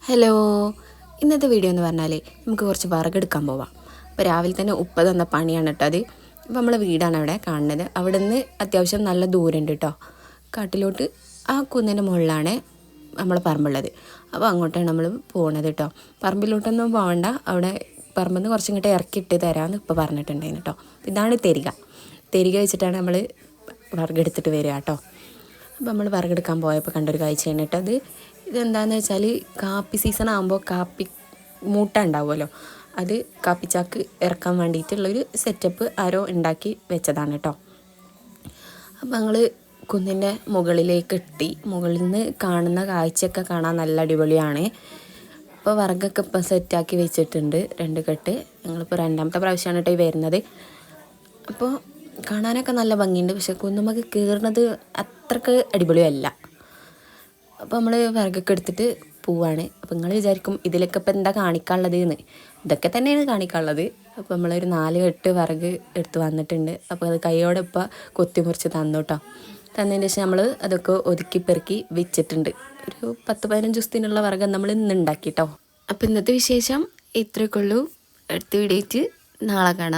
Hello, ഇന്നത്തെ video എന്ന് പറഞ്ഞാൽ നമുക്ക് കുറച്ച് വിറകെടുക്കാൻ പോവാം. അപ്പോൾ രാവിലെ തന്നെ ഉപ്പ തന്ന പണിയാണ് കേട്ടോ അത്. അപ്പോൾ നമ്മളെ വീടാണ് അവിടെ കാണുന്നത്. അവിടെ നിന്ന് അത്യാവശ്യം നല്ല ദൂരമുണ്ട് കേട്ടോ. കാട്ടിലോട്ട് ആ കുന്നിൻ്റെ മുകളിലാണ് നമ്മളെ പറമ്പുള്ളത്. അപ്പോൾ അങ്ങോട്ടാണ് നമ്മൾ പോകുന്നത് കേട്ടോ. പറമ്പിലോട്ടൊന്നും പോകണ്ട, അവിടെ പറമ്പിൽ നിന്ന് കുറച്ചിങ്ങോട്ട് ഇറക്കിയിട്ട് തരാമെന്ന് ഇപ്പോൾ പറഞ്ഞിട്ടുണ്ടായിരുന്നു കേട്ടോ. ഇതാണ് തെരിക വെച്ചിട്ടാണ് നമ്മൾ വിറകെടുത്തിട്ട് വരിക കേട്ടോ. അപ്പോൾ നമ്മൾ വിറകെടുക്കാൻ പോയപ്പോൾ കണ്ടൊരു കാഴ്ചയാണ് കേട്ടോ അത്. ഇതെന്താണെന്ന് വെച്ചാൽ കാപ്പി സീസൺ ആകുമ്പോൾ കാപ്പി മൂട്ട ഉണ്ടാവുമല്ലോ, അത് കാപ്പിച്ചാക്ക് ഇറക്കാൻ വേണ്ടിയിട്ടുള്ളൊരു സെറ്റപ്പ് ആരോ ഉണ്ടാക്കി വെച്ചതാണ് കേട്ടോ. അപ്പം ഞങ്ങൾ കുന്നിൻ്റെ മുകളിലേക്ക് എത്തി. മുകളിൽ നിന്ന് കാണുന്ന കാഴ്ചയൊക്കെ കാണാൻ നല്ല അടിപൊളിയാണ്. അപ്പോൾ വിറകൊക്കെ ഇപ്പം സെറ്റാക്കി വെച്ചിട്ടുണ്ട്, 2 കെട്ട്. ഞങ്ങളിപ്പോൾ 2ാമത്തെ പ്രാവശ്യമാണ് കേട്ടോ ഈ വരുന്നത്. അപ്പോൾ കാണാനൊക്കെ നല്ല ഭംഗിയുണ്ട്, പക്ഷെ കുന്നുമ്മക്ക് കയറുന്നത് അത്രക്ക് അടിപൊളിയല്ല. അപ്പോൾ നമ്മൾ വിറകൊക്കെ എടുത്തിട്ട് പോവാണ്. അപ്പോൾ നിങ്ങൾ വിചാരിക്കും ഇതിലൊക്കെ ഇപ്പോൾ എന്താ കാണിക്കാനുള്ളത് എന്ന്. ഇതൊക്കെ തന്നെയാണ് കാണിക്കാനുള്ളത്. അപ്പോൾ നമ്മളൊരു 4 കെട്ട് വിറക് എടുത്ത് വന്നിട്ടുണ്ട്. അപ്പോൾ അത് കൈയോടെ ഇപ്പോൾ കൊത്തിമുറിച്ച് തന്നു കേട്ടോ. തന്നതിന് ശേഷം നമ്മൾ അതൊക്കെ ഒതുക്കി പെറുക്കി വെച്ചിട്ടുണ്ട്. ഒരു 10-15 ദിവസത്തിനുള്ള വിറക് നമ്മൾ ഇന്ന് ഉണ്ടാക്കി കേട്ടോ. അപ്പോൾ ഇന്നത്തെ വിശേഷം ഇത്രയൊക്കെ ഉള്ളൂ. അടുത്ത വീഡിയോയ്ക്ക് നാളെ കാണാം.